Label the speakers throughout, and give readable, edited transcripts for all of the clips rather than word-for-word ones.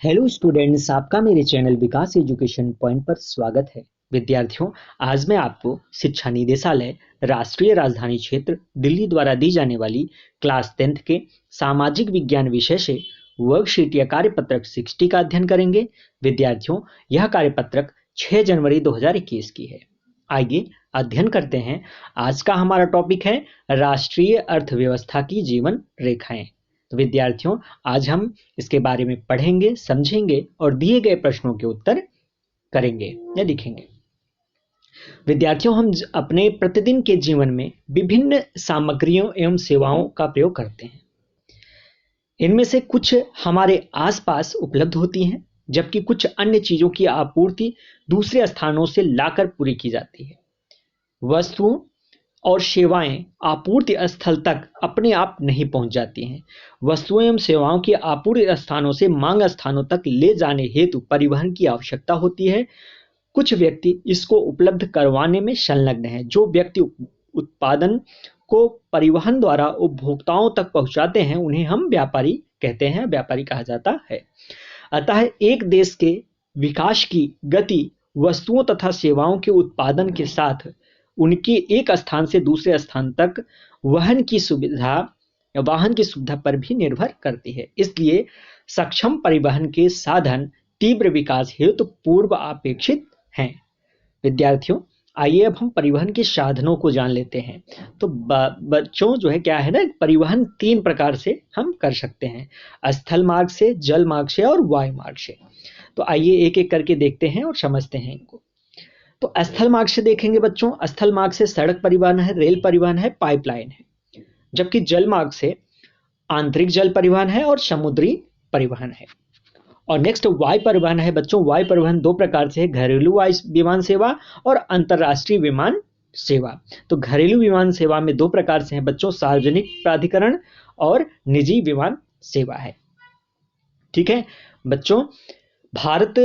Speaker 1: Hello students, आपका मेरे channel विकास education point पर स्वागत है। विद्यार्थियों, आज मैं आपको शिक्षा निदेशालय राष्ट्रीय राजधानी क्षेत्र दिल्ली द्वारा दी जाने वाली क्लास 10th के सामाजिक विज्ञान विषय से वर्कशीट या कार्यपत्रक 60 का अध्ययन करेंगे। विद्यार्थियों, यह कार्यपत्रक 6 जनवरी 2021 की है। आइए अध्ययन करते हैं। आज का हमारा टॉपिक है राष्ट्रीय अर्थव्यवस्था की जीवन रेखाएं। तो विद्यार्थियों, आज हम इसके बारे में पढ़ेंगे, समझेंगे और दिए गए प्रश्नों के उत्तर करेंगे या लिखेंगे। विद्यार्थियों, हम अपने प्रतिदिन के जीवन में विभिन्न सामग्रियों एवं सेवाओं का प्रयोग करते हैं। इनमें से कुछ हमारे आसपास उपलब्ध होती हैं, जबकि कुछ अन्य चीजों की आपूर्ति दूसरे स्थानों से लाकर पूरी की जाती है। वस्तुओं और सेवाएं आपूर्ति स्थल तक अपने आप नहीं पहुंच जाती हैं। वस्तुओं एवं सेवाओं की आपूर्ति स्थानों से मांग स्थानों तक ले जाने हेतु परिवहन की आवश्यकता होती है। कुछ व्यक्ति इसको उपलब्ध करवाने में संलग्न हैं। जो व्यक्ति उत्पादन को परिवहन द्वारा उपभोक्ताओं तक पहुंचाते हैं, उन्हें हम व्यापारी कहते हैं, व्यापारी कहा जाता है। अतः एक देश के विकास की गति वस्तुओं तथा सेवाओं के उत्पादन के साथ उनकी एक स्थान से दूसरे स्थान तक वाहन की सुविधा पर भी निर्भर करती है। इसलिए सक्षम परिवहन के साधन तीव्र विकास हेतु पूर्व अपेक्षित हैं। विद्यार्थियों, आइए अब हम परिवहन के साधनों को जान लेते हैं। तो बच्चों, जो है क्या है ना, परिवहन 3 प्रकार से हम कर सकते हैं: स्थल मार्ग से, जल मार्ग से और वायु मार्ग से। तो आइए एक एक करके देखते हैं और समझते हैं इनको। तो स्थल मार्ग से देखेंगे बच्चों, स्थल मार्ग से सड़क परिवहन है, रेल परिवहन है, पाइपलाइन है। जबकि जल मार्ग से आंतरिक जल परिवहन है और समुद्री परिवहन है। और नेक्स्ट वायु परिवहन है बच्चों। वायु परिवहन 2 प्रकार से है: घरेलू वायु विमान सेवा और अंतरराष्ट्रीय विमान सेवा। तो घरेलू विमान सेवा में 2 प्रकार से है बच्चों: सार्वजनिक प्राधिकरण और निजी विमान सेवा है। ठीक है बच्चों, भारत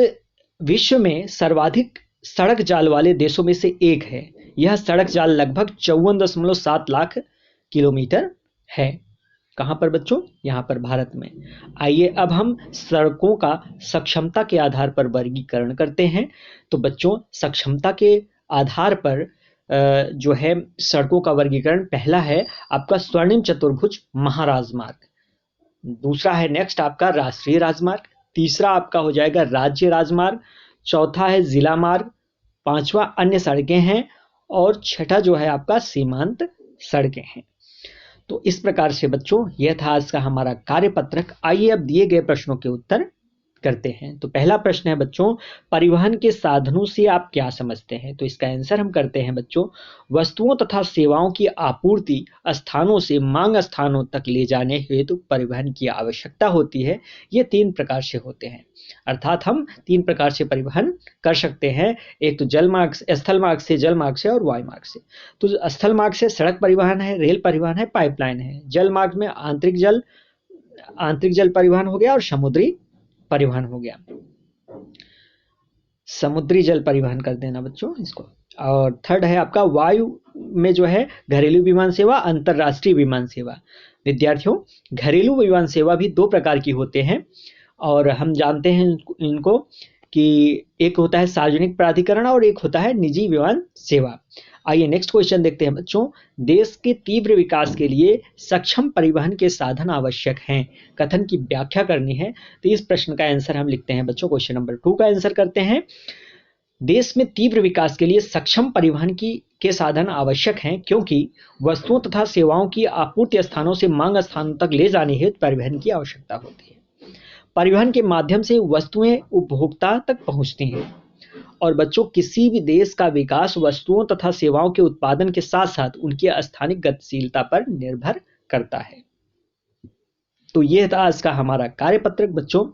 Speaker 1: विश्व में सर्वाधिक सड़क जाल वाले देशों में से एक है। यह सड़क जाल लगभग 54.7 लाख किलोमीटर है। कहां पर बच्चों? यहां पर भारत में। आइए अब हम सड़कों का सक्षमता के आधार पर वर्गीकरण करते हैं। तो बच्चों, सक्षमता के आधार पर जो है सड़कों का वर्गीकरण, पहला है आपका स्वर्णिम चतुर्भुज महाराजमार्ग, दूसरा है नेक्स्ट आपका राष्ट्रीय राजमार्ग, तीसरा आपका हो जाएगा राज्य राजमार्ग, चौथा है जिला मार्ग, पांचवा अन्य सड़कें हैं और छठा जो है आपका सीमांत सड़कें हैं। तो इस प्रकार से बच्चों, यह था आज का हमारा कार्यपत्रक। आइए अब दिए गए प्रश्नों के उत्तर करते हैं। तो पहला प्रश्न है बच्चों, परिवहन के साधनों से आप क्या समझते हैं? तो इसका आंसर हम करते हैं बच्चों, वस्तुओं तथा सेवाओं की आपूर्ति स्थानों से मांग स्थानों तक ले जाने हेतु परिवहन की आवश्यकता होती है। ये 3 प्रकार से होते हैं, अर्थात हम 3 प्रकार से परिवहन कर सकते हैं। एक तो जल मार्ग, स्थल मार्ग से, जल मार्ग से और वायु मार्ग से। तो स्थल मार्ग से सड़क परिवहन है, रेल परिवहन है, पाइपलाइन है। जल मार्ग में आंतरिक जल परिवहन हो गया और समुद्री परिवहन हो गया। समुद्री जल परिवहन कर देना बच्चों इसको। और थर्ड है आपका वायु में जो है घरेलू विमान सेवा, अंतरराष्ट्रीय विमान सेवा। विद्यार्थियों, घरेलू विमान सेवा भी 2 प्रकार की होते हैं और हम जानते हैं इनको कि एक होता है सार्वजनिक प्राधिकरण और एक होता है निजी विमान सेवा। आइए नेक्स्ट क्वेश्चन देखते हैं बच्चों, देश के तीव्र विकास के लिए सक्षम परिवहन के साधन आवश्यक हैं, कथन की व्याख्या करनी है। तो इस प्रश्न का आंसर हम लिखते हैं बच्चों, क्वेश्चन नंबर 2 का आंसर करते हैं। देश में तीव्र विकास के लिए सक्षम परिवहन के साधन आवश्यक हैं, क्योंकि वस्तुओं तथा सेवाओं की आपूर्ति स्थानों से मांग स्थानों तक ले जाने हेतु परिवहन की आवश्यकता होती है। परिवहन के माध्यम से वस्तुएं उपभोक्ता तक पहुंचती हैं और बच्चों, किसी भी देश का विकास वस्तुओं तथा सेवाओं के उत्पादन के साथ साथ उनकी स्थानिक गतिशीलता पर निर्भर करता है। तो यह था आज का हमारा कार्यपत्रक बच्चों।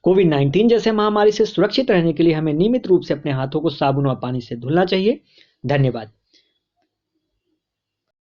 Speaker 1: कोविड-19 जैसे महामारी से सुरक्षित रहने के लिए हमें नियमित रूप से अपने हाथों को साबुन और पानी से धुलना चाहिए। धन्यवाद।